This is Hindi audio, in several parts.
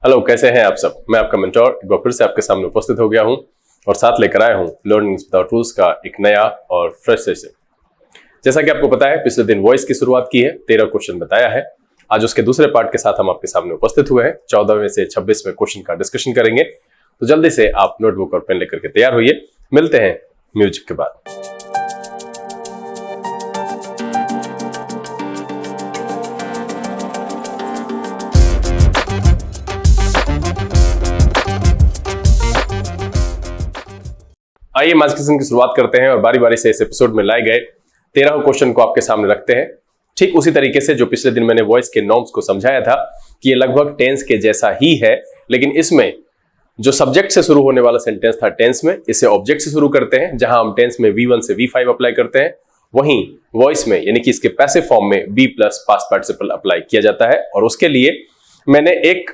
हेलो, कैसे हैं आप सब। मैं आपका मेंटोर एक बार फिर से आपके सामने उपस्थित हो गया हूं और साथ लेकर आया हूं लर्निंग विदाउट रूल्स का एक नया और फ्रेश सेशन। जैसा कि आपको पता है, पिछले दिन वॉइस की शुरुआत की है, 13 क्वेश्चन बताया है। आज उसके दूसरे पार्ट के साथ हम आपके सामने उपस्थित हुए हैं। 14वें से 26वें क्वेश्चन का डिस्कशन करेंगे, तो जल्दी से आप नोटबुक और पेन लेकर के तैयार होइए। मिलते हैं म्यूजिक के बाद। आइए आज की सेशन की शुरुआत करते हैं और बारी बारी से इस एपिसोड में लाए गए 13 क्वेश्चन को आपके सामने रखते हैं। ठीक उसी तरीके से जो पिछले दिन मैंने वॉइस के नॉर्म्स को समझाया था कि ये लगभग टेंस के जैसा ही है, लेकिन इसमें जो सब्जेक्ट से शुरू होने वाला सेंटेंस था टेंस में, इसे ऑब्जेक्ट से शुरू करते हैं, जहां हम टेंस में V1 से V5 अप्लाई करते हैं। वहीं वॉइस में यानी कि इसके पैसिव फॉर्म में B plus past participle apply किया जाता है। और उसके लिए मैंने एक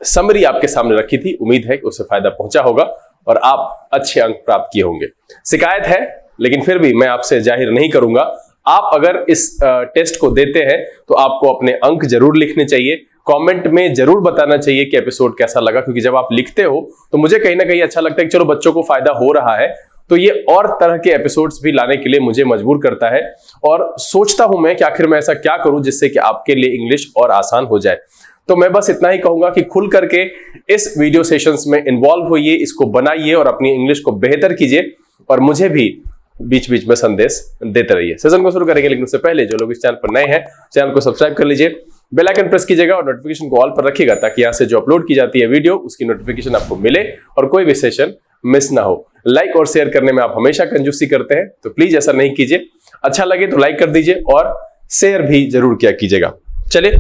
समरी आपके सामने रखी थी, उम्मीद है कि उससे फायदा पहुंचा होगा और आप अच्छे अंक प्राप्त किए होंगे। शिकायत है, लेकिन फिर भी मैं आपसे जाहिर नहीं करूंगा। आप अगर इस टेस्ट को देते हैं तो आपको अपने अंक जरूर लिखने चाहिए। कमेंट में जरूर बताना चाहिए कि एपिसोड कैसा लगा, क्योंकि जब आप लिखते हो तो मुझे कहीं ना कहीं अच्छा लगता है कि चलो बच्चों को फायदा हो रहा है, तो ये और तरह के एपिसोड्स भी लाने के लिए मुझे मजबूर करता है। और सोचता हूं मैं कि आखिर मैं ऐसा क्या करूं जिससे कि आपके लिए इंग्लिश और आसान हो जाए। तो मैं बस इतना ही कहूंगा कि खुल करके इस वीडियो सेशंस में इन्वॉल्व होइए, इसको बनाइए और अपनी इंग्लिश को बेहतर कीजिए और मुझे भी बीच बीच में संदेश देते रहिए। सेशन को शुरू करेंगे, लेकिन उससे पहले जो लोग इस चैनल पर नए हैं, चैनल को सब्सक्राइब कर लीजिए, बेल आइकन प्रेस कीजिएगा और नोटिफिकेशन को ऑल पर रखिएगा, ताकि यहां से जो अपलोड की जाती है वीडियो उसकी नोटिफिकेशन आपको मिले और कोई भी सेशन मिस ना हो। लाइक और शेयर करने में आप हमेशा कंजूसी करते हैं, तो प्लीज ऐसा नहीं कीजिए। अच्छा लगे तो लाइक कर दीजिए और शेयर भी जरूर किया कीजिएगा। चलिए,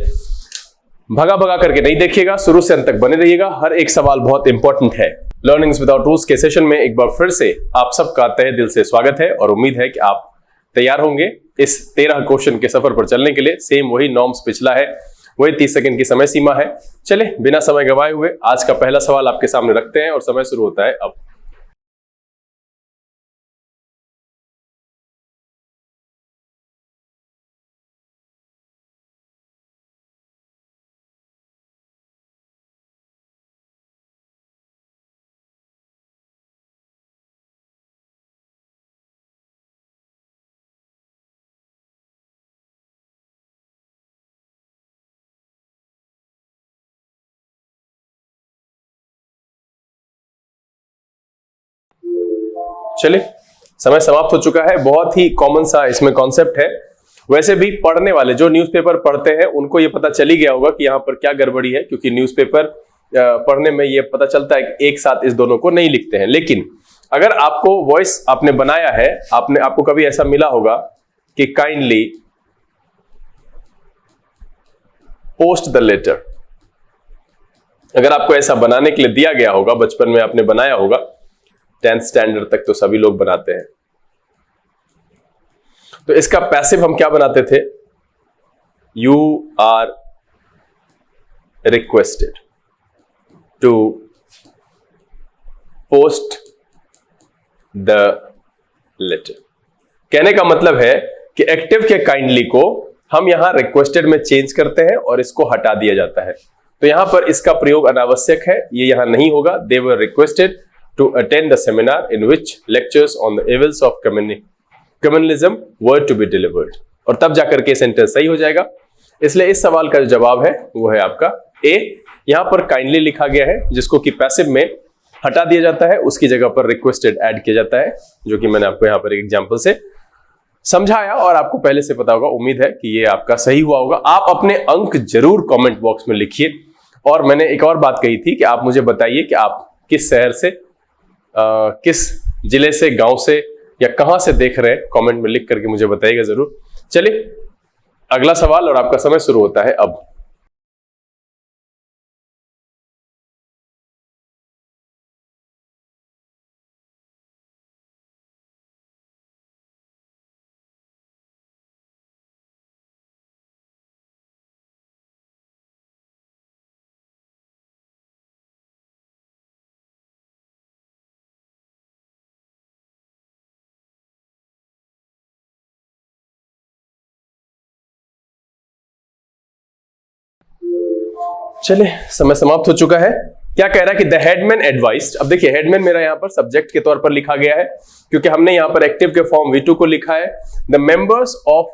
भगा भगा करके नहीं देखिएगा, शुरू से अंत तक बने रहिएगा। हर एक सवाल बहुत इंपॉर्टेंट है। लर्निंग्स विदाउट रूल्स के सेशन में एक बार फिर से आप सबका तहे दिल से स्वागत है और उम्मीद है कि आप तैयार होंगे इस 13 क्वेश्चन के सफर पर चलने के लिए। सेम वही नॉर्म्स पिछला है, वही 30 सेकंड की समय सीमा है। चले बिना समय गवाए हुए आज का पहला सवाल आपके सामने रखते हैं और समय शुरू होता है अब। चलिए, समय समाप्त हो चुका है। बहुत ही कॉमन सा इसमें कॉन्सेप्ट है। वैसे भी पढ़ने वाले जो न्यूज़पेपर पढ़ते हैं उनको ये पता चल ही गया होगा कि यहाँ पर क्या गड़बड़ी है, क्योंकि न्यूज़पेपर पढ़ने में ये पता चलता है कि एक साथ इस दोनों को नहीं लिखते हैं। लेकिन अगर आपको वॉइस आपने बनाया है, आपको कभी ऐसा मिला होगा कि काइंडली पोस्ट द लेटर, अगर आपको ऐसा बनाने के लिए दिया गया होगा, बचपन में आपने बनाया होगा, 10th स्टैंडर्ड तक तो सभी लोग बनाते हैं, तो इसका पैसिव हम क्या बनाते थे? You are requested to post the letter. कहने का मतलब है कि एक्टिव के काइंडली को हम यहां रिक्वेस्टेड में चेंज करते हैं और इसको हटा दिया जाता है। तो यहां पर इसका प्रयोग अनावश्यक है, ये यहां नहीं होगा। दे वर requested to attend the seminar in which lectures on the evils of communalism were to be delivered, और तब जाकर के सेंटेंस सही हो जाएगा। इसलिए इस सवाल का जो जवाब है वो है आपका ए। यहां पर काइंडली लिखा गया है, जिसको कि पैसिव में हटा दिया जाता है, उसकी जगह पर रिक्वेस्टेड ऐड किया जाता है, जो कि मैंने आपको यहां पर एक एग्जांपल से समझाया और आपको पहले से पता होगा। उम्मीद है कि ये आपका सही हुआ होगा। आप अपने अंक जरूर कमेंट बॉक्स में लिखिए। और मैंने एक और बात कही थी कि आप मुझे बताइए कि आप किस शहर से, किस जिले से, गांव से या कहां से देख रहे हैं, कमेंट में लिख करके मुझे बताइएगा जरूर। चलिए अगला सवाल और आपका समय शुरू होता है अब। चलिए, समय समाप्त हो चुका है। क्या कह रहा है कि द हेडमैन एडवाइज्ड। अब देखिए, हेडमैन मेरा यहां पर सब्जेक्ट के तौर पर लिखा गया है, क्योंकि हमने यहां पर एक्टिव के फॉर्म V2 को लिखा है। The members of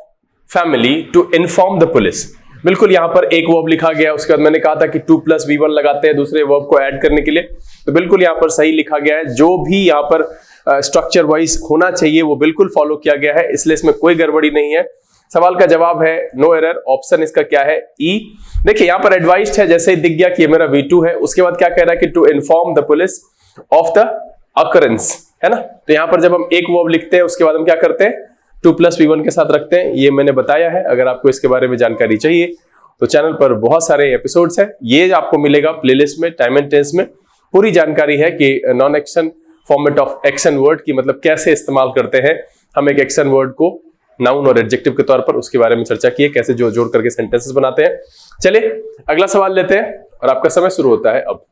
family to inform the police. बिल्कुल यहां पर एक वर्ब लिखा गया, उसके बाद मैंने कहा था कि 2 + V1 लगाते हैं दूसरे वर्ब को ऐड करने के लिए, तो बिल्कुल यहां पर सही लिखा गया है। जो भी यहां पर स्ट्रक्चर वाइज होना चाहिए वो बिल्कुल फॉलो किया गया है, इसलिए इसमें कोई गड़बड़ी नहीं है। सवाल का जवाब है नो एरर, ऑप्शन इसका क्या है, ई। देखिए यहां पर एडवाइस्ड है, जैसे ही दिख गया कि ये मेरा V2 है, उसके बाद क्या कह रहा है कि to inform the police of the occurrence, है ना। तो यहां पर जब हम एक वर्ब लिखते हैं उसके बाद हम क्या करते हैं, 2 + V1 के साथ रखते हैं। ये मैंने बताया है। अगर आपको इसके बारे में जानकारी चाहिए तो चैनल पर बहुत सारे एपिसोड्स हैं, ये आपको मिलेगा प्लेलिस्ट में। टाइम एंड टेंस में पूरी जानकारी है कि non action format of action word की मतलब कैसे इस्तेमाल करते हैं हम एक एक्शन वर्ड को नाउन और एडजेक्टिव के तौर पर, उसके बारे में चर्चा की है, कैसे जोड़ करके सेंटेंसेस बनाते हैं। चलिए अगला सवाल लेते हैं और आपका समय शुरू होता है अब।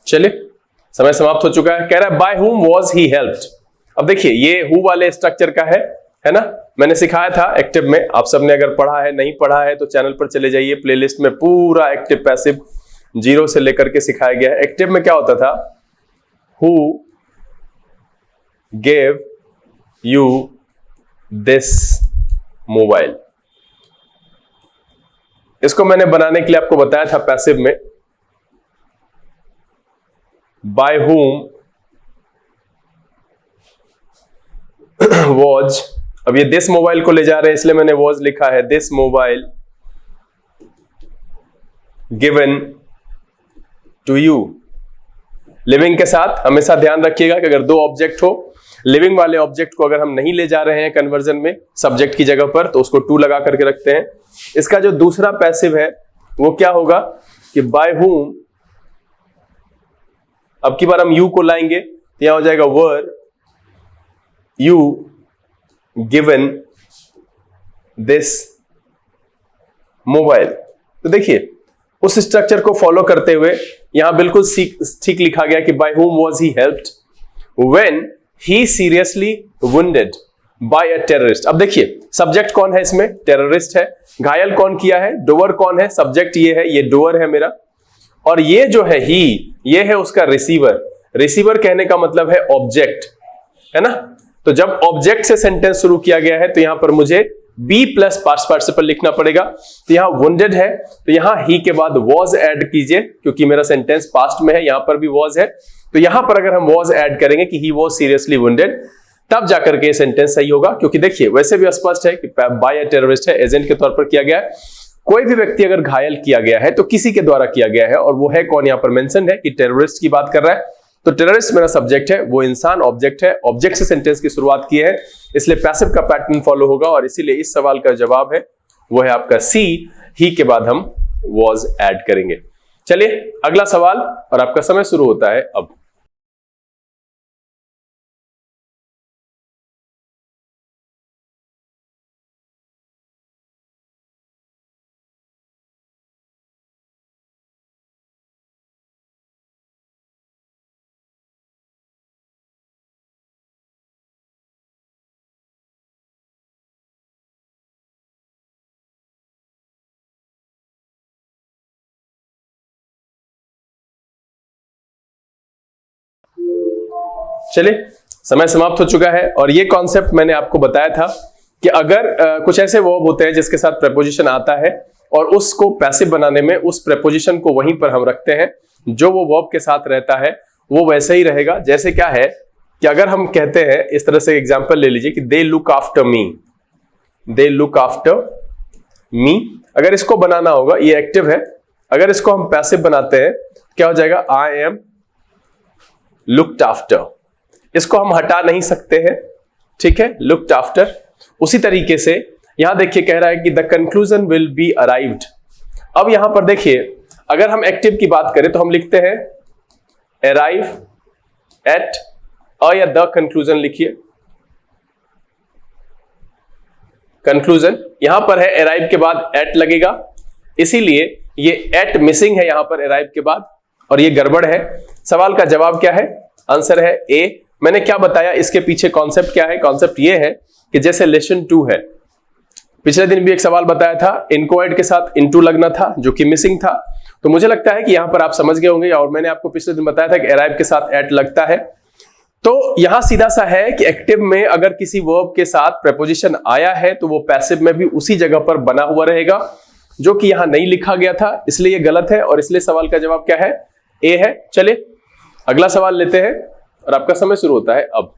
चलिए समय समाप्त हो चुका है। कह रहा है bye whom was he helped. अब देखिए ये हु वाले स्ट्रक्चर का है ना। मैंने सिखाया था एक्टिव में, आप सबने अगर पढ़ा है, नहीं पढ़ा है तो चैनल पर चले जाइए, प्लेलिस्ट में पूरा एक्टिव पैसिव 0 से लेकर के सिखाया गया है। एक्टिव में क्या होता था, who gave you this mobile. इसको मैंने बनाने के लिए आपको बताया था पैसिव में, by whom was। अब ये दिस मोबाइल को ले जा रहे हैं इसलिए मैंने was लिखा है, this mobile given to you. Living के साथ हमेशा ध्यान रखिएगा कि अगर 2 ऑब्जेक्ट हो, लिविंग वाले ऑब्जेक्ट को अगर हम नहीं ले जा रहे हैं कन्वर्जन में सब्जेक्ट की जगह पर, तो उसको टू लगा करके रखते हैं। इसका जो दूसरा पैसिव है वो क्या होगा कि बाय whom, अब की बार हम यू को लाएंगे तो यहां हो जाएगा were you given this mobile. तो देखिए उस स्ट्रक्चर को फॉलो करते हुए यहां बिल्कुल ठीक लिखा गया कि by whom was he helped when he seriously wounded by a terrorist. अब देखिए सब्जेक्ट कौन है इसमें, टेररिस्ट है। घायल कौन किया है, डोअर कौन है, सब्जेक्ट ये है, ये डोअर है मेरा, और ये जो है ही, ये है उसका रिसीवर। रिसीवर कहने का मतलब है ऑब्जेक्ट, है ना। तो जब ऑब्जेक्ट से सेंटेंस शुरू किया गया है तो यहां पर मुझे बी प्लस पास्ट पार्टिसिपल लिखना पड़ेगा। तो यहां वुंडेड है तो यहां ही के बाद वॉज ऐड कीजिए, क्योंकि मेरा सेंटेंस पास्ट में है, यहां पर भी वॉज है। तो यहां पर अगर हम वॉज ऐड करेंगे कि ही वॉज सीरियसली वुंडेड, तब जाकर के सेंटेंस सही होगा। क्योंकि देखिए वैसे भी स्पष्ट है कि बाय अ टेररिस्ट है, एजेंट के तौर पर किया गया है। कोई भी व्यक्ति अगर घायल किया गया है तो किसी के द्वारा किया गया है, और वो है कौन, यहां पर मेंशन है कि टेररिस्ट की बात कर रहा है। तो टेररिस्ट मेरा सब्जेक्ट है, वो इंसान ऑब्जेक्ट है। ऑब्जेक्ट से सेंटेंस की शुरुआत की है, इसलिए पैसिव का पैटर्न फॉलो होगा, और इसीलिए इस सवाल का जवाब है वो है आपका सी, ही के बाद हम वॉज ऐड करेंगे। चलिए अगला सवाल, और आपका समय शुरू होता है अब। चलिए समय समाप्त हो चुका है, और ये कॉन्सेप्ट मैंने आपको बताया था कि अगर कुछ ऐसे वर्ब होते हैं जिसके साथ प्रेपोजिशन आता है और उसको पैसिव बनाने में उस प्रेपोजिशन को वहीं पर हम रखते हैं, जो वो वर्ब के साथ रहता है वो वैसे ही रहेगा। जैसे क्या है कि अगर हम कहते हैं इस तरह से, एग्जांपल ले लीजिए कि they look after me, they look after me. अगर इसको बनाना होगा, ये एक्टिव है, अगर इसको हम पैसिव बनाते हैं क्या हो जाएगा, आई एम लुक्ड आफ्टर। इसको हम हटा नहीं सकते हैं, ठीक है, लुक्ड आफ्टर। उसी तरीके से यहां देखिए कह रहा है कि the conclusion will be arrived अब यहां पर देखिए, अगर हम एक्टिव की बात करें तो हम लिखते हैं अराइव एट अ या द कंक्लूजन लिखिए, कंक्लूजन यहां पर है, अराइव के बाद एट लगेगा, इसीलिए ये एट मिसिंग है यहां पर अराइव के बाद, और ये गड़बड़ है। सवाल का जवाब क्या है? आंसर है ए। मैंने क्या बताया, इसके पीछे कॉन्सेप्ट क्या है? कॉन्सेप्ट ये है कि जैसे लेसन 2 है, पिछले दिन भी एक सवाल बताया था, इनकोएड के साथ इनटू लगना था जो कि मिसिंग था, तो मुझे लगता है कि यहां पर आप समझ गए होंगे, और मैंने आपको पिछले दिन बताया था कि अराइव के साथ एट लगता है। तो यहां सीधा सा है कि एक्टिव में अगर किसी वर्ब के साथ प्रेपोजिशन आया है तो वो पैसिव में भी उसी जगह पर बना हुआ रहेगा, जो कि यहां नहीं लिखा गया था, इसलिए ये गलत है, और इसलिए सवाल का जवाब क्या है? ए है। चलिए अगला सवाल लेते हैं, और आपका समय शुरू होता है अब।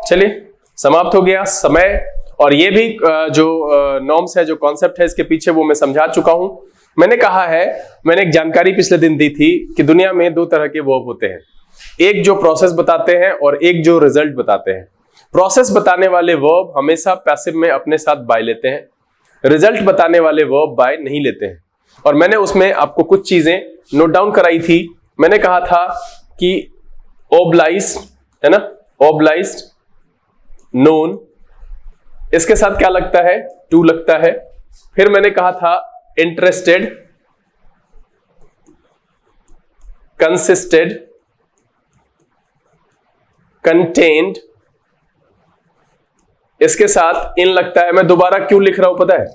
चलिए समाप्त हो गया समय, और ये भी जो नॉर्म्स है, जो कॉन्सेप्ट है इसके पीछे, वो मैं समझा चुका हूं। मैंने कहा है, मैंने एक जानकारी पिछले दिन दी थी कि दुनिया में 2 तरह के वर्ब होते हैं, एक जो प्रोसेस बताते हैं और एक जो रिजल्ट बताते हैं। प्रोसेस बताने वाले वर्ब हमेशा पैसिव में अपने साथ बाय लेते हैं, रिजल्ट बताने वाले वर्ब बाय नहीं लेते हैं। और मैंने उसमें आपको कुछ चीजें नोट डाउन कराई थी। मैंने कहा था कि ओब्लाइज्ड है ना, ओब्लाइज्ड, नोन, इसके साथ क्या लगता है? टू लगता है। फिर मैंने कहा था इंटरेस्टेड, कंसिस्टेड, कंटेन्ड, इसके साथ इन लगता है। मैं दोबारा क्यों लिख रहा हूं पता है?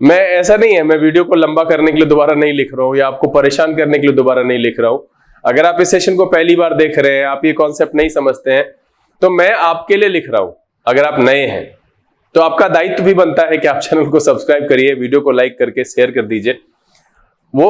मैं ऐसा नहीं है, मैं वीडियो को लंबा करने के लिए दोबारा नहीं लिख रहा हूं, या आपको परेशान करने के लिए दोबारा नहीं लिख रहा हूं। अगर आप इस सेशन को पहली बार देख रहे हैं, आप ये कॉन्सेप्ट नहीं समझते हैं, तो मैं आपके लिए लिख रहा हूं। अगर आप नए हैं तो आपका दायित्व भी बनता है कि आप चैनल को सब्सक्राइब करिए, वीडियो को लाइक करके शेयर कर दीजिए, वो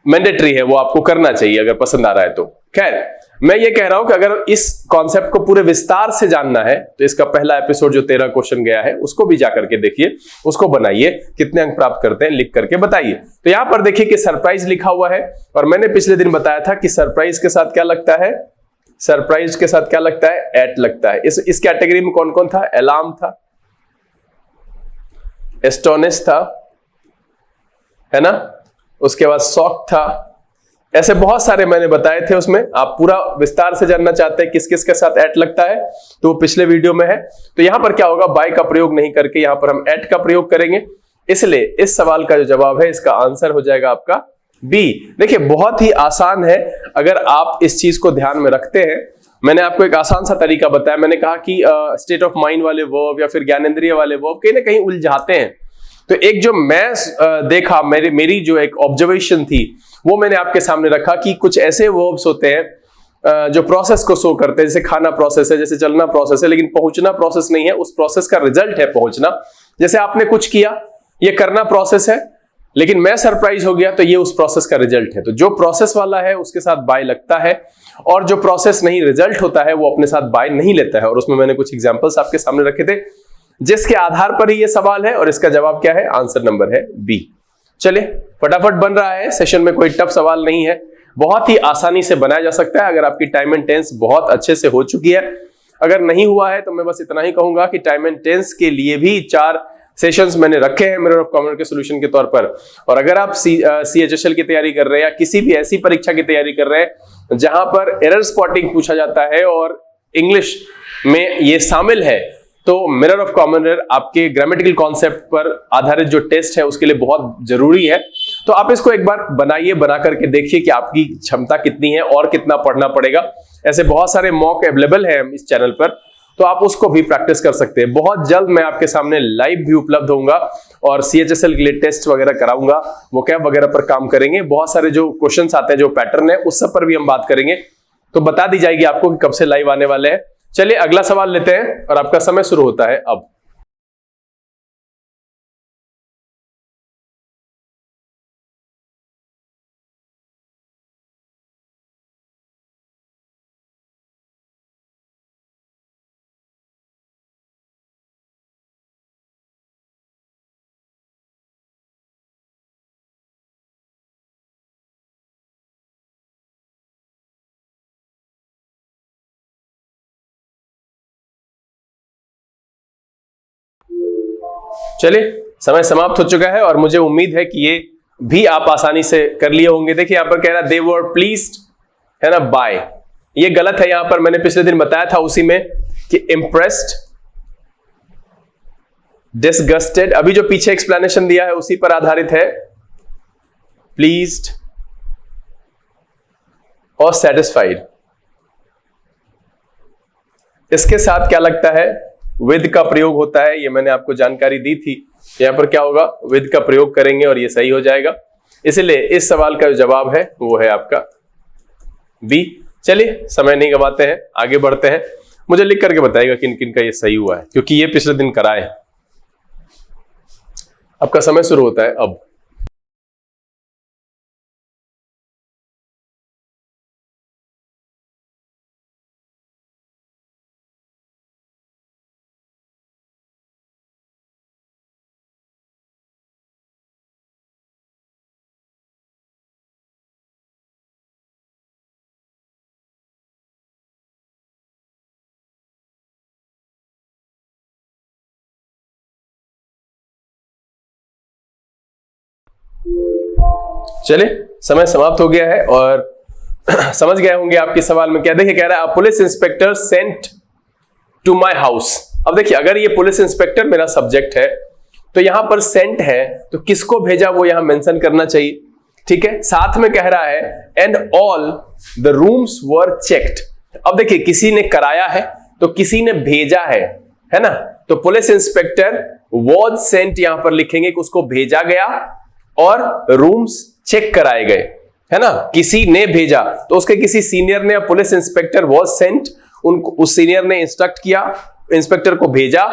मैंडेटरी है, वो आपको करना चाहिए अगर पसंद आ रहा है तो। खैर, मैं ये कह रहा हूं कि अगर इस कॉन्सेप्ट को पूरे विस्तार से जानना है तो इसका पहला एपिसोड जो 13 क्वेश्चन गया है उसको भी जाकर के देखिए, उसको बनाइए, कितने अंक प्राप्त करते हैं लिख करके बताइए। तो यहां पर देखिए कि सरप्राइज लिखा हुआ है, और मैंने पिछले दिन बताया था कि सरप्राइज के साथ क्या लगता है? सरप्राइज के साथ क्या लगता है? एट लगता है। इस कैटेगरी में कौन कौन था? अलार्म था, एस्टोनिश था, है ना, उसके बाद शॉक था, ऐसे बहुत सारे मैंने बताए थे उसमें। आप पूरा विस्तार से जानना चाहते हैं किस किस के साथ एट लगता है, तो वो पिछले वीडियो में है। तो यहां पर क्या होगा, बाय का प्रयोग नहीं करके यहां पर हम एट का प्रयोग करेंगे, इसलिए इस सवाल का जो जवाब है इसका आंसर हो जाएगा आपका बी। देखिए बहुत ही आसान है अगर आप इस चीज को ध्यान में रखते हैं। मैंने आपको एक आसान सा तरीका बताया, मैंने कहा कि स्टेट ऑफ माइंड वाले वर्ब या फिर ज्ञानेंद्रिय वाले वर्ब कहीं ना कहीं उलझाते हैं। तो एक जो मैं देखा, मेरी जो एक ऑब्जर्वेशन थी वो मैंने आपके सामने रखा कि कुछ ऐसे वर्ब्स होते हैं जो प्रोसेस को शो करते हैं, जैसे खाना प्रोसेस है, जैसे चलना प्रोसेस है, लेकिन पहुंचना प्रोसेस नहीं है, उस प्रोसेस का रिजल्ट है पहुंचना। जैसे आपने कुछ किया, ये करना प्रोसेस है, लेकिन मैं सरप्राइज हो गया तो ये उस प्रोसेस का रिजल्ट है। तो जो प्रोसेस वाला है उसके साथ बाय लगता है, और जो प्रोसेस नहीं रिजल्ट होता है वो अपने साथ बाय नहीं लेता है। और उसमें मैंने कुछ एग्जांपल्स आपके सामने रखे थे जिसके आधार पर ही ये सवाल है, और इसका जवाब क्या है? आंसर नंबर है बी। चलिए फटाफट बन रहा है, सेशन में कोई टफ सवाल नहीं है, बहुत ही आसानी से बनाया जा सकता है अगर आपकी टाइम एंड टेंस बहुत अच्छे से हो चुकी है। अगर नहीं हुआ है तो मैं बस इतना ही कहूंगा कि टाइम एंड टेंस के लिए भी 4 सेशंस मैंने रखे हैं मिरर ऑफ कॉमन के सॉल्यूशन के तौर पर। और अगर आप CHSL की तैयारी कर रहे हैं या किसी भी ऐसी परीक्षा की तैयारी कर रहे हैं जहां पर एरर स्पॉटिंग पूछा जाता है और इंग्लिश में ये शामिल है, तो मिरर ऑफ कॉमन एरर आपके ग्रामेटिकल कॉन्सेप्ट पर आधारित जो टेस्ट है उसके लिए बहुत जरूरी है। तो आप इसको एक बार बनाइए, बना करके देखिए कि आपकी क्षमता कितनी है और कितना पढ़ना पड़ेगा। ऐसे बहुत सारे मॉक अवेलेबल है इस चैनल पर, तो आप उसको भी प्रैक्टिस कर सकते हैं। बहुत जल्द मैं आपके सामने लाइव भी उपलब्ध होऊंगा और CHSL के लिए टेस्ट वगैरह कराऊंगा, वोकैब वगैरह पर काम करेंगे। बहुत सारे जो क्वेश्चंस आते हैं, जो पैटर्न है, उस सब पर भी हम बात करेंगे, तो बता दी जाएगी आपको कि कब से लाइव आने वाले हैं। चलिए अगला सवाल लेते हैं और आपका समय शुरू होता है अब। चलिए समय समाप्त हो चुका है और मुझे उम्मीद है कि ये भी आप आसानी से कर लिए होंगे। देखिए यहां पर कह रहा है दे वर प्लीज्ड, है ना, बाय, ये गलत है। यहां पर मैंने पिछले दिन बताया था उसी में कि इम्प्रेस्ड, डिसगस्टेड, अभी जो पीछे एक्सप्लेनेशन दिया है उसी पर आधारित है, प्लीज्ड और सेटिस्फाइड। इसके साथ क्या लगता है, विद का प्रयोग होता है, ये मैंने आपको जानकारी दी थी। यहां पर क्या होगा, विद का प्रयोग करेंगे और ये सही हो जाएगा। इसलिए इस सवाल का जो जवाब है वो है आपका बी। चलिए समय नहीं गवाते हैं, आगे बढ़ते हैं। मुझे लिख करके बताइएगा किन किन का ये सही हुआ है, क्योंकि ये पिछले दिन कराए। आपका समय शुरू होता है अब। चलिए समय समाप्त हो गया है और समझ गए होंगे आपके सवाल में क्या। देखिए कह रहा है police inspector sent to my house. अब देखिए अगर ये पुलिस इंस्पेक्टर मेरा सब्जेक्ट है तो यहां पर सेंट है, तो किसको भेजा वो यहां मेंशन करना चाहिए। ठीक है, साथ में कह रहा है and all the rooms were checked. अब देखिए किसी ने कराया है तो किसी ने भेजा है ना, तो पुलिस इंस्पेक्टर वॉज सेंट यहां पर लिखेंगे कि उसको भेजा गया और रूम्स चेक कराए गए, है ना। किसी ने भेजा तो उसके किसी सीनियर ने, पुलिस इंस्पेक्टर वॉज सेंट, उनको उस सीनियर ने इंस्ट्रक्ट किया, इंस्पेक्टर को भेजा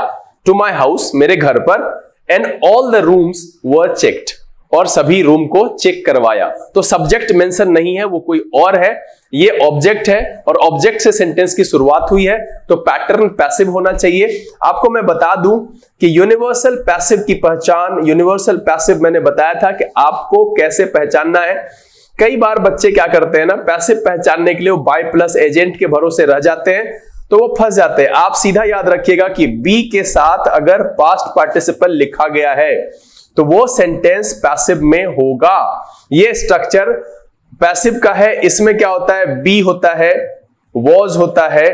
टू माय हाउस, मेरे घर पर, and all the rooms were checked, और सभी रूम को चेक करवाया। तो सब्जेक्ट मेंशन नहीं है, वो कोई और है, ये ऑब्जेक्ट है और ऑब्जेक्ट से सेंटेंस की शुरुआत हुई है, तो पैटर्न पैसिव होना चाहिए। आपको मैं बता दूं कि यूनिवर्सल पैसिव की पहचान, यूनिवर्सल पैसिव मैंने बताया था कि आपको कैसे पहचानना है। कई बार बच्चे क्या करते हैं ना, पैसिव पहचानने के लिए वो बाय प्लस एजेंट के भरोसे रह जाते हैं, तो वो फंस जाते हैं। आप सीधा याद रखिएगा कि बी के साथ अगर पास्ट पार्टिसिपल लिखा गया है तो वो सेंटेंस पैसिव में होगा। ये स्ट्रक्चर पैसिव का है। इसमें क्या होता है, बी होता है, वॉज होता है,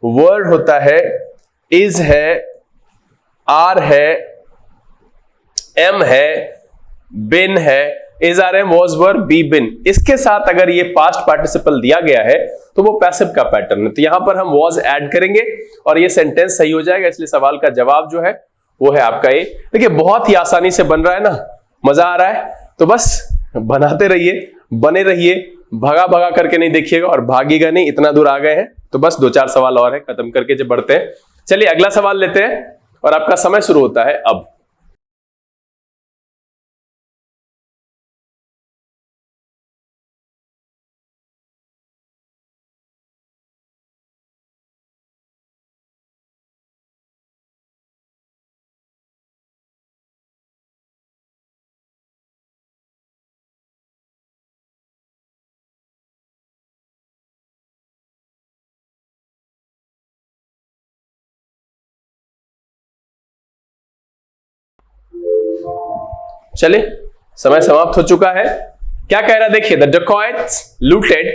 वर्ड होता है, इज है, आर है, एम है, बिन है, is are am was were be been. इसके साथ अगर ये पास्ट पार्टिसिपल दिया गया है तो वो पैसिव का पैटर्न है। तो यहां पर हम वॉज ऐड करेंगे और ये सेंटेंस सही हो जाएगा। इसलिए सवाल का जवाब जो है वो है आपका ए। देखिए बहुत ही आसानी से बन रहा है ना, मजा आ रहा है, तो बस बनाते रहिए, बने रहिए, भगा भगा करके नहीं देखिएगा और भागिएगा नहीं। इतना दूर आ गए हैं तो बस 2-4 सवाल और है, खत्म करके जब बढ़ते हैं। चलिए अगला सवाल लेते हैं और आपका समय शुरू होता है अब। चलिए समय समाप्त हो चुका है। क्या कह रहा है देखिए, the dacoits looted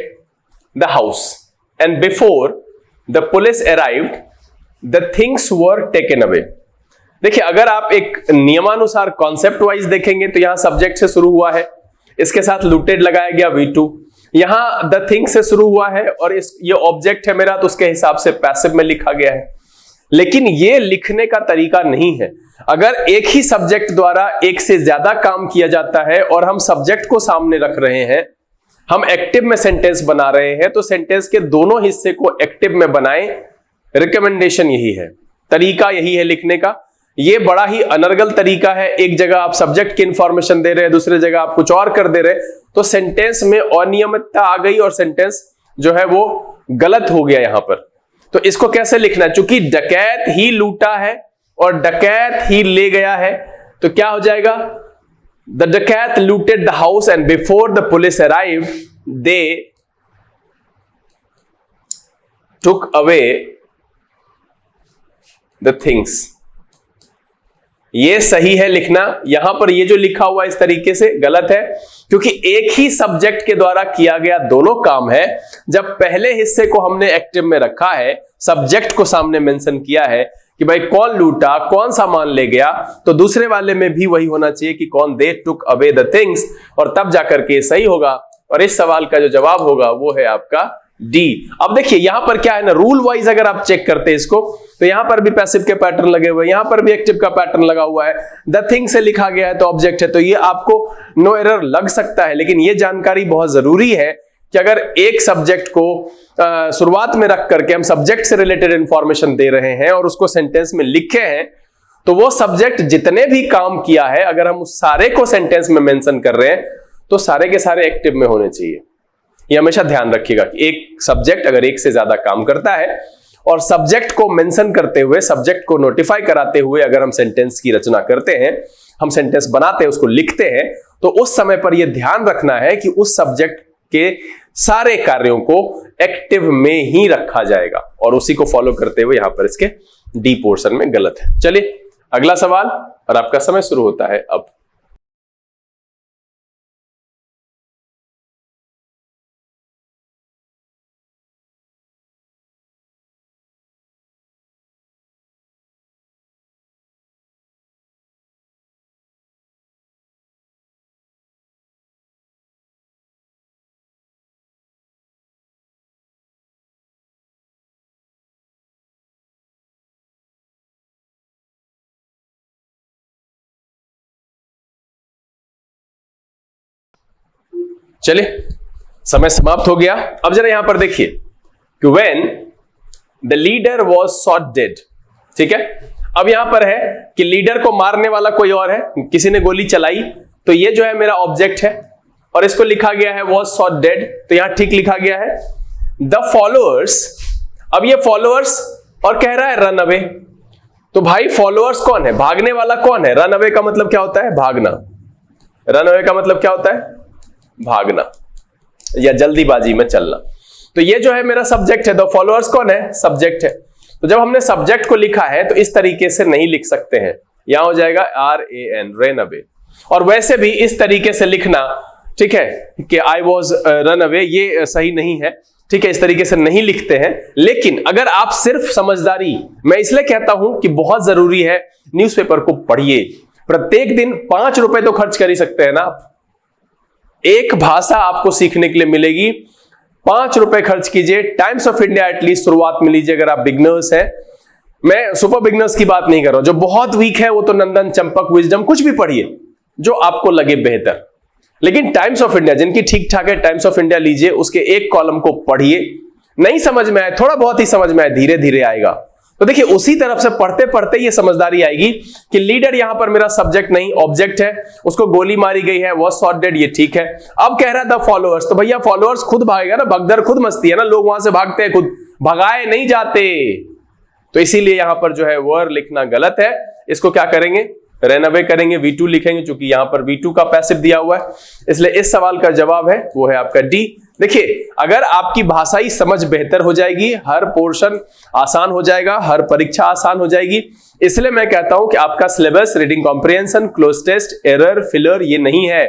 the house and before the police arrived the things were taken away। देखिए अगर आप एक नियमानुसार कॉन्सेप्ट वाइज देखेंगे तो यहां सब्जेक्ट से शुरू हुआ है, इसके साथ लूटेड लगाया गया V2, यहां द थिंग से शुरू हुआ है और ये ऑब्जेक्ट है मेरा, तो उसके हिसाब से पैसिव में लिखा गया है। लेकिन ये लिखने का तरीका नहीं है। अगर एक ही सब्जेक्ट द्वारा एक से ज्यादा काम किया जाता है और हम सब्जेक्ट को सामने रख रहे हैं, हम एक्टिव में सेंटेंस बना रहे हैं, तो सेंटेंस के दोनों हिस्से को एक्टिव में बनाएं। रिकमेंडेशन यही है, तरीका यही है लिखने का। ये बड़ा ही अनर्गल तरीका है। एक जगह आप सब्जेक्ट की इंफॉर्मेशन दे रहे हैं, दूसरी जगह आप कुछ और कर दे रहे, तो सेंटेंस में अनियमितता आ गई और सेंटेंस जो है वो गलत हो गया यहां पर। तो इसको कैसे लिखना है, चूंकि डकैत ही लूटा है और डकैत ही ले गया है, तो क्या हो जाएगा, द डकैत looted the house and before the police arrived they took away the things. ये सही है लिखना। यहां पर ये जो लिखा हुआ इस तरीके से गलत है, क्योंकि एक ही सब्जेक्ट के द्वारा किया गया दोनों काम है। जब पहले हिस्से को हमने एक्टिव में रखा है, सब्जेक्ट को सामने मेंशन किया है कि भाई कौन लूटा, कौन सामान ले गया, तो दूसरे वाले में भी वही होना चाहिए कि कौन दे टुक अवे द थिंग्स, और तब जाकर के सही होगा। और इस सवाल का जो जवाब होगा वो है आपका डी। अब देखिए यहां पर क्या है ना, रूल वाइज अगर आप चेक करते हैं इसको, तो यहां पर भी पैसिव के पैटर्न लगे हुए हैं, यहां पर भी एक्टिव का पैटर्न लगा हुआ है, द थिंग से लिखा गया है तो ऑब्जेक्ट है, तो ये आपको नो एरर लग सकता है। लेकिन ये जानकारी बहुत जरूरी है कि अगर एक सब्जेक्ट को शुरुआत में रख करके हम सब्जेक्ट से रिलेटेड इंफॉर्मेशन दे रहे हैं और उसको सेंटेंस में लिखे हैं, तो वो सब्जेक्ट जितने भी काम किया है अगर हम उस सारे को सेंटेंस में मेंशन कर रहे हैं तो सारे के सारे एक्टिव में होने चाहिए। ये हमेशा ध्यान रखिएगा कि एक सब्जेक्ट अगर एक से ज्यादा काम करता है और सब्जेक्ट को मेंशन करते हुए, सब्जेक्ट को नोटिफाई कराते हुए अगर हम सेंटेंस की रचना करते हैं, हम सेंटेंस बनाते हैं, उसको लिखते हैं, तो उस समय पर यह ध्यान रखना है कि उस सब्जेक्ट के सारे कार्यों को एक्टिव में ही रखा जाएगा, और उसी को फॉलो करते हुए यहां पर इसके डी पोर्शन में गलत है। चलिए अगला सवाल, और आपका समय शुरू होता है अब। चलिए समय समाप्त हो गया। अब जरा यहां पर देखिए कि when the leader was shot dead, ठीक है। अब यहां पर है कि लीडर को मारने वाला कोई और है, किसी ने गोली चलाई, तो ये जो है मेरा ऑब्जेक्ट है, और इसको लिखा गया है वाज शॉट डेड, तो यहां ठीक लिखा गया है। द फॉलोअर्स, अब ये फॉलोअर्स और कह रहा है रन अवे, तो भाई फॉलोअर्स कौन है, भागने वाला कौन है। रन अवे का मतलब क्या होता है, भागना। रन अवे का मतलब क्या होता है, भागना या जल्दीबाजी में चलना। तो ये जो है मेरा सब्जेक्ट है, द फॉलोअर्स कौन है, सब्जेक्ट है। तो जब हमने सब्जेक्ट को लिखा है तो इस तरीके से नहीं लिख सकते हैं, यहां हो जाएगा RAN, रन अवे। और वैसे भी इस तरीके से लिखना, ठीक है, कि आई वॉज रन अवे, ये सही नहीं है, ठीक है, इस तरीके से नहीं लिखते हैं। लेकिन अगर आप सिर्फ समझदारी, मैं इसलिए कहता हूं कि बहुत जरूरी है, न्यूज़पेपर को पढ़िए, प्रत्येक दिन 5 रुपए तो खर्च कर ही सकते हैं ना आप, एक भाषा आपको सीखने के लिए मिलेगी, 5 रुपए खर्च कीजिए। टाइम्स ऑफ इंडिया एटलीस्ट शुरुआत में लीजिए अगर आप बिगनर्स हैं। मैं सुपर बिगनर्स की बात नहीं कर रहा हूं, जो बहुत वीक है वो तो नंदन, चंपक, विजडम कुछ भी पढ़िए जो आपको लगे बेहतर। लेकिन टाइम्स ऑफ इंडिया, जिनकी ठीक ठाक है, टाइम्स ऑफ इंडिया लीजिए, उसके एक कॉलम को पढ़िए। नहीं समझ में आए, थोड़ा बहुत ही समझ में आए, धीरे धीरे आएगा। तो देखिए उसी तरफ से पढ़ते पढ़ते ये समझदारी आएगी कि लीडर यहां पर मेरा सब्जेक्ट नहीं ऑब्जेक्ट है, उसको गोली मारी गई है, वाज शॉट डेड, ये ठीक है। अब कह रहा है द फॉलोअर्स, तो भैया फॉलोअर्स खुद भागेगा ना, भगदड़ खुद मस्ती है ना, लोग वहां से भागते हैं, खुद भगाए नहीं जाते। तो इसीलिए यहां पर जो है वर लिखना गलत है। इसको क्या करेंगे, रन अवे करेंगे, V2 लिखेंगे, क्योंकि यहां पर V2 का पैसिव दिया हुआ है, इसलिए इस सवाल का जवाब है वो है आपका डी। देखिए अगर आपकी भाषाई समझ बेहतर हो जाएगी, हर पोर्शन आसान हो जाएगा, हर परीक्षा आसान हो जाएगी। इसलिए मैं कहता हूं कि आपका syllabus reading comprehension, cloze test, error, filler ये नहीं है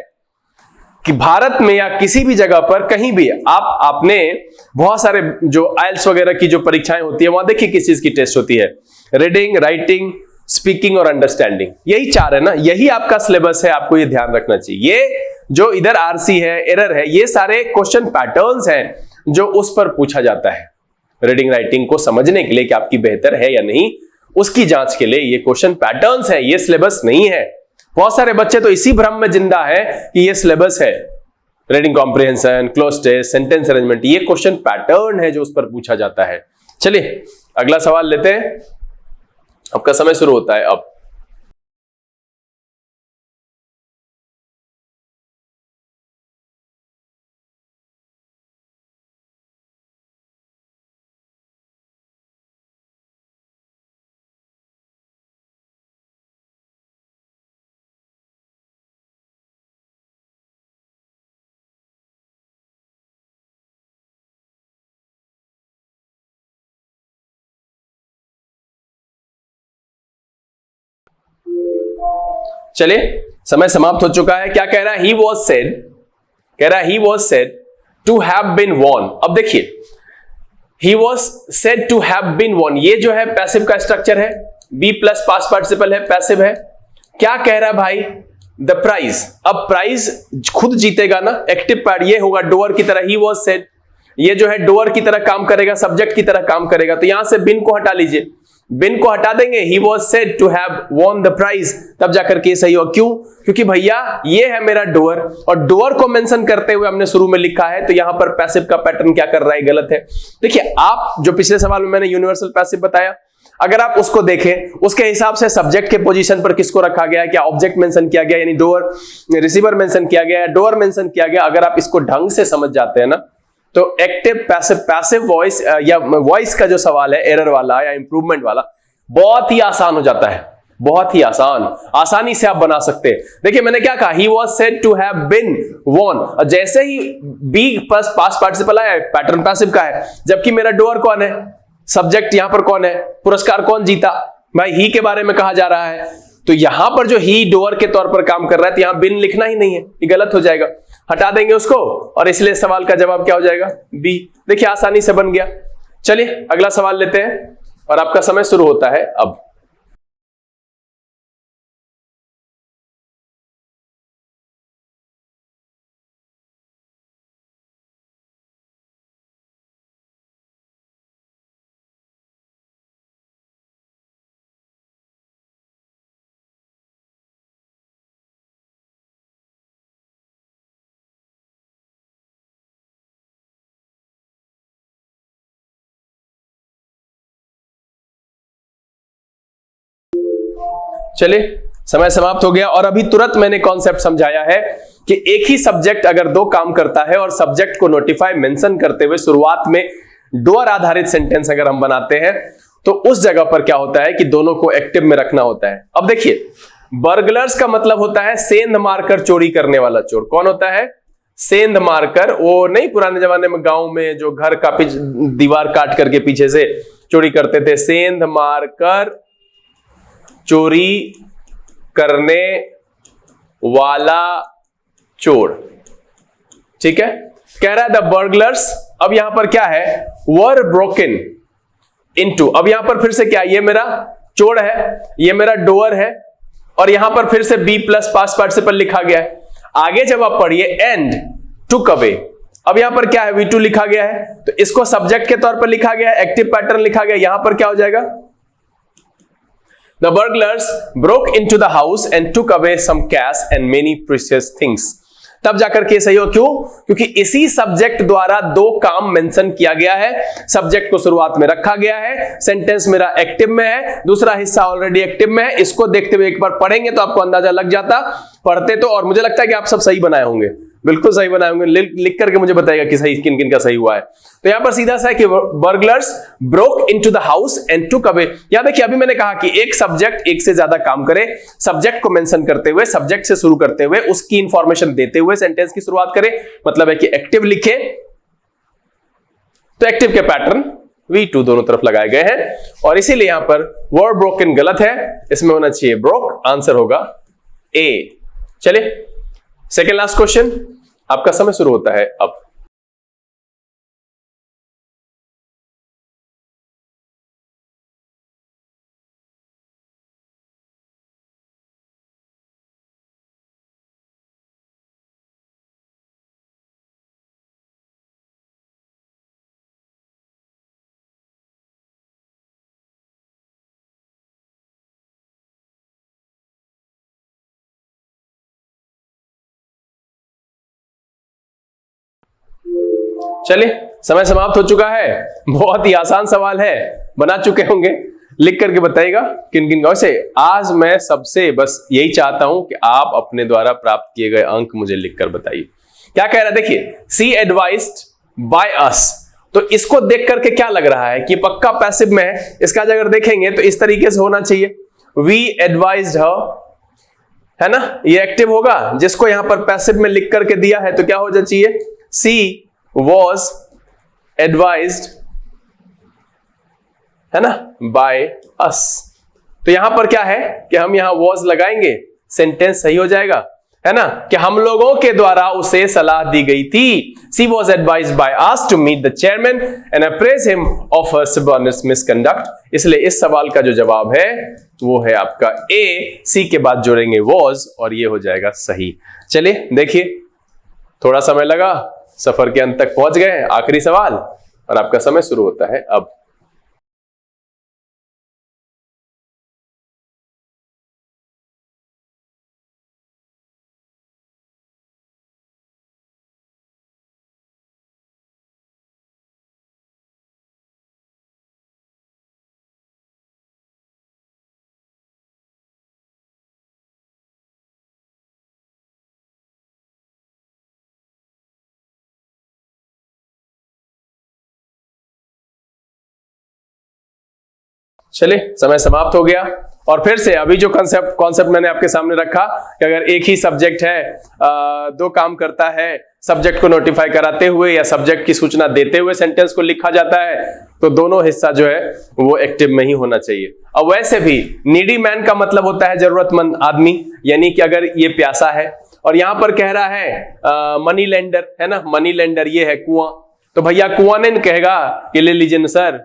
कि भारत में या किसी भी जगह पर कहीं भी आपने बहुत सारे जो आइल्स वगैरह की जो परीक्षाएं होती है वहां देखिए किस चीज की टेस्ट होती है, रीडिंग, राइटिंग, स्पीकिंग और अंडरस्टैंडिंग, यही 4 है ना, यही आपका सिलेबस है, आपको ये ध्यान रखना चाहिए। ये जो इधर आरसी है, एरर है, ये सारे क्वेश्चन पैटर्न्स हैं जो उस पर पूछा जाता है रीडिंग राइटिंग को समझने के लिए कि आपकी बेहतर है या नहीं, उसकी जांच के लिए ये क्वेश्चन पैटर्न्स है, ये सिलेबस नहीं है। बहुत सारे बच्चे तो इसी भ्रम में जिंदा है कि ये सिलेबस है, reading comprehension, cloze test, sentence arrangement, ये क्वेश्चन पैटर्न है जो उस पर पूछा जाता है। चलिए अगला सवाल लेते हैं, आपका समय शुरू होता है अब। चलिए समय समाप्त हो चुका है। क्या कह रहा है? ही वॉज सेड, कह रहा है he was said to have been warned. अब देखिए he was said to have been warned, ये जो है पैसिव का स्ट्रक्चर है, बी प्लस पास्ट पार्टिसिपल है, पैसिव है। क्या कह रहा है भाई? The prize. अब प्राइज खुद जीतेगा ना, एक्टिव पार्ट ये होगा डोअर की तरह, ही वॉज सेड, ये जो है डोअर की तरह काम करेगा, सब्जेक्ट की तरह काम करेगा। तो यहां से बिन को हटा लीजिए, बिन को हटा देंगे, he was said to have won the prize, तब जाकर के सही हो। क्यों? क्योंकि भैया ये है मेरा डोअर, और डोअर को मेंशन करते हुए हमने शुरू में लिखा है, तो यहां पर पैसिव का पैटर्न क्या कर रहा है? गलत है। देखिए आप जो पिछले सवाल में मैंने यूनिवर्सल पैसिव बताया, अगर आप उसको देखें उसके हिसाब से सब्जेक्ट के पोजीशन पर किसको रखा गया है, क्या ऑब्जेक्ट मेंशन किया गया, यानी डोअर, रिसीवर मेंशन किया गया है, डोअर मेंशन किया गया। अगर आप इसको ढंग से समझ जाते हैं ना, तो एक्टिव पैसिव, पैसिव वॉइस या वॉइस का जो सवाल है एरर वाला या इंप्रूवमेंट वाला, बहुत ही आसान हो जाता है, बहुत ही आसानी से आप बना सकते हैं। देखिए मैंने क्या कहा, he was said to have been won, जैसे ही बी प्लस पास्ट पार्टिसिपल आया, पैटर्न पैसिव का है, जबकि मेरा डोअर कौन है? सब्जेक्ट यहां पर कौन है? पुरस्कार कौन जीता? भाई ही के बारे में कहा जा रहा है, तो यहां पर जो ही डोअर के तौर पर काम कर रहा है, तो यहां बिन लिखना ही नहीं है, ये गलत हो जाएगा, हटा देंगे उसको, और इसलिए सवाल का जवाब क्या हो जाएगा? बी। देखिए आसानी से बन गया। चलिए अगला सवाल लेते हैं, और आपका समय शुरू होता है अब। चलिए समय समाप्त हो गया, और अभी तुरंत मैंने कॉन्सेप्ट समझाया है कि एक ही सब्जेक्ट अगर दो काम करता है और सब्जेक्ट को नोटिफाई मेंशन करते हुए शुरुआत में डोअर आधारित सेंटेंस अगर हम बनाते हैं, तो उस जगह पर क्या होता है कि दोनों को एक्टिव में रखना होता है। अब देखिए बर्गलर्स का मतलब होता है सेंध मारकर चोरी करने वाला चोर। कौन होता है? सेंध मारकर, वो नहीं पुराने जमाने में गांव में जो घर का दीवार काट करके पीछे से चोरी करते थे, सेंध मारकर चोरी करने वाला चोर, ठीक है। कह रहा है द बर्गलर्स, अब यहां पर क्या है? वर ब्रोकन इनटू, अब यहां पर फिर से क्या, ये मेरा चोर है, ये मेरा डोअर है, और यहां पर फिर से बी प्लस पास्ट पार्टिसिपल लिखा गया है। आगे जब आप पढ़िए एंड टुक अवे, अब यहां पर क्या है? V2 लिखा गया है, तो इसको सब्जेक्ट के तौर पर लिखा गया है, एक्टिव पैटर्न लिखा गया, यहां पर क्या हो जाएगा? The burglars broke into the house and took away some cash and many precious things. तब जाकर के सही हो। क्यों? क्योंकि इसी सब्जेक्ट द्वारा दो काम मेंशन किया गया है, सब्जेक्ट को शुरुआत में रखा गया है, सेंटेंस मेरा एक्टिव में है, दूसरा हिस्सा ऑलरेडी एक्टिव में है। इसको देखते हुए एक बार पढ़ेंगे तो आपको अंदाजा लग जाता, पढ़ते तो, और मुझे लगता है कि आप सब सही बनाए होंगे, बिल्कुल सही बनाए होंगे। लिख करके मुझे बताएगा कि सही किन किन का सही हुआ है। तो यहां पर सीधा सा है कि burglars broke into the house and took away. याद है कि अभी मैंने कहा कि एक सब्जेक्ट एक से ज्यादा काम करे, सब्जेक्ट को मेंशन करते हुए, सब्जेक्ट से शुरू करते हुए, उसकी इंफॉर्मेशन देते हुए सेंटेंस की शुरुआत करे, मतलब है कि एक्टिव लिखे, तो एक्टिव के पैटर्न V2 दोनों तरफ लगाए गए हैं, और इसीलिए यहां पर वर्ड ब्रोकन गलत है, इसमें होना चाहिए ब्रोक, आंसर होगा A। चलिए सेकेंड लास्ट क्वेश्चन, आपका समय शुरू होता है अब। चलिए समय समाप्त हो चुका है। बहुत ही आसान सवाल है, बना चुके होंगे, लिख करके बताइएगा किन किन का। वैसे आज मैं सबसे बस यही चाहता हूं कि आप अपने द्वारा प्राप्त किए गए अंक मुझे लिखकर बताइए। क्या कह रहा है? देखिए सी एडवाइज्ड बाय अस, तो इसको देख करके क्या लग रहा है कि पक्का पैसिव में है। इसका अगर देखेंगे तो इस तरीके से होना चाहिए, वी एडवाइज्ड हर, है ना, ये एक्टिव होगा, जिसको यहां पर पैसिव में लिख करके दिया है, तो क्या हो जाना चाहिए? सी was advised, है ना, by us, तो यहां पर क्या है कि हम यहां was लगाएंगे, सेंटेंस सही हो जाएगा, है ना, कि हम लोगों के द्वारा उसे सलाह दी गई थी। She was advised by us to meet the chairman and appraise him of her subordinate's misconduct। इसलिए इस सवाल का जो जवाब है वो है आपका A, C के बाद जोड़ेंगे was और ये हो जाएगा सही। चलिए देखिए, थोड़ा समय लगा, सफर के अंत तक पहुंच गए, आखिरी सवाल और आपका समय शुरू होता है अब। चलिए समय समाप्त हो गया और फिर से अभी जो कॉन्सेप्ट मैंने आपके सामने रखा कि अगर एक ही सब्जेक्ट है, दो काम करता है, सब्जेक्ट को नोटिफाई कराते हुए या सब्जेक्ट की सूचना देते हुए सेंटेंस को लिखा जाता है, तो दोनों हिस्सा जो है वो एक्टिव में ही होना चाहिए। अब वैसे भी नीडी मैन का मतलब होता है जरूरतमंद आदमी, यानी कि अगर ये प्यासा है और यहां पर कह रहा है मनी लेंडर, है ना, मनी लेंडर ये है कुआं, तो भैया कुआं नहीं कहेगा कि ले लीजिए ना सर,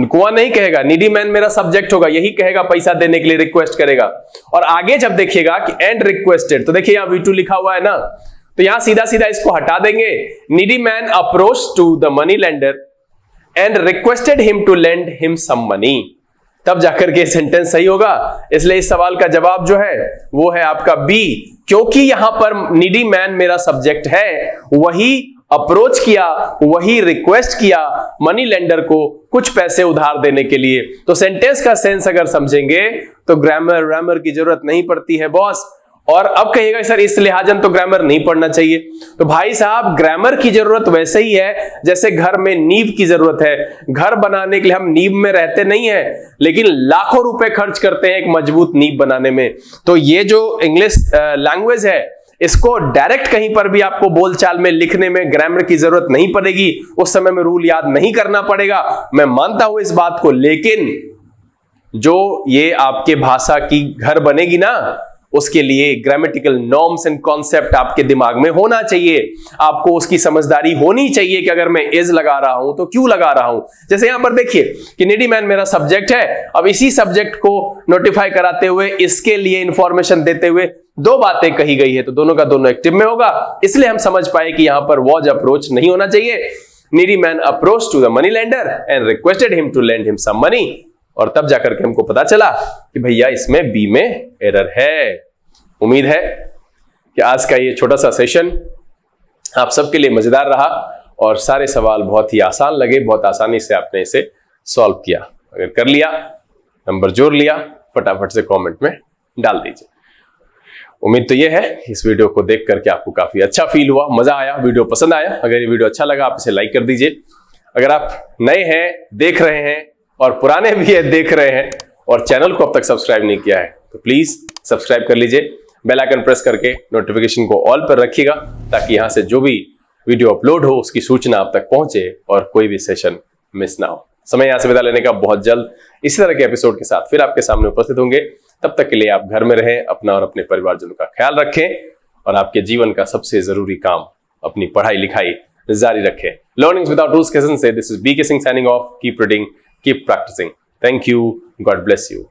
कुआं नहीं कहेगा, नीडी मैन मेरा सब्जेक्ट होगा, यही कहेगा पैसा देने के लिए रिक्वेस्ट करेगा। और आगे जब देखिएगा कि एंड रिक्वेस्टेड, तो देखिए यहां V2 लिखा हुआ है ना, तो यहां सीधा सीधा इसको हटा देंगे। Needy man approach to the money lender and requested him to lend him some money, तब जाकर के सेंटेंस सही होगा। इसलिए इस सवाल का जवाब जो है वो है आपका बी, क्योंकि यहां पर नीडी मैन मेरा सब्जेक्ट है, वही अप्रोच किया, वही रिक्वेस्ट किया मनी लेंडर को कुछ पैसे उधार देने के लिए। तो सेंटेंस का सेंस अगर समझेंगे तो ग्रामर की जरूरत नहीं पड़ती है बॉस। और अब कहिएगा सर इस लिहाजन तो ग्रामर नहीं पढ़ना चाहिए, तो भाई साहब ग्रामर की जरूरत वैसे ही है जैसे घर में नींव की जरूरत है। घर बनाने के लिए हम नींव में रहते नहीं है, लेकिन लाखों रुपए खर्च करते हैं एक मजबूत नींव बनाने में। तो ये जो इंग्लिश लैंग्वेज है, इसको डायरेक्ट कहीं पर भी आपको बोलचाल में लिखने में ग्रामर की जरूरत नहीं पड़ेगी, उस समय में रूल याद नहीं करना पड़ेगा, मैं मानता हूं इस बात को। लेकिन जो ये आपके भाषा की घर बनेगी ना, उसके लिए ग्रामेटिकल नॉर्म्स एंड कॉन्सेप्ट आपके दिमाग में होना चाहिए। आपको उसकी समझदारी होनी चाहिए कि अगर मैं इज लगा रहा हूं तो क्यों लगा रहा हूं। जैसे यहां पर देखिए कि नीडी मैन मेरा सब्जेक्ट है, अब इसी सब्जेक्ट को नोटिफाई कराते हुए, इसके लिए इंफॉर्मेशन देते हुए दो बातें कही गई है, तो दोनों का दोनों एक्टिव में होगा। इसलिए हम समझ पाए कि यहां पर वॉज अप्रोच नहीं होना चाहिए। Needy man approach to the money lender and requested him to lend him some money, और तब जाकर के हमको पता चला कि भैया इसमें बी में एरर है। उम्मीद है कि आज का ये छोटा सा सेशन आप सबके लिए मजेदार रहा और सारे सवाल बहुत ही आसान लगे, बहुत आसानी से आपने इसे सॉल्व किया। अगर कर लिया, नंबर जोड़ लिया, फटाफट से कमेंट में डाल दीजिए। उम्मीद तो ये है इस वीडियो को देख करके आपको काफी अच्छा फील हुआ, मजा आया, वीडियो पसंद आया। अगर ये वीडियो अच्छा लगा आप इसे लाइक कर दीजिए। अगर आप नए हैं, देख रहे हैं, और पुराने भी है देख रहे हैं और चैनल को अब तक सब्सक्राइब नहीं किया है, तो प्लीज सब्सक्राइब कर लीजिए। बेल आइकन प्रेस करके नोटिफिकेशन को ऑल पर रखिएगा, ताकि यहां से जो भी वीडियो अपलोड हो उसकी सूचना आप तक पहुंचे और कोई भी सेशन मिस ना हो। समय यहां से विदा लेने का, बहुत जल्द इसी तरह के एपिसोड के साथ फिर आपके सामने उपस्थित होंगे। तब तक के लिए आप घर में रहें, अपना और अपने परिवारजनों का ख्याल रखें और आपके जीवन का सबसे जरूरी काम अपनी पढ़ाई लिखाई जारी रखें। लर्निंग्स विदाउट रूल्स के से this is BK Singh signing off. Keep reading, keep practising. Thank you, God bless you.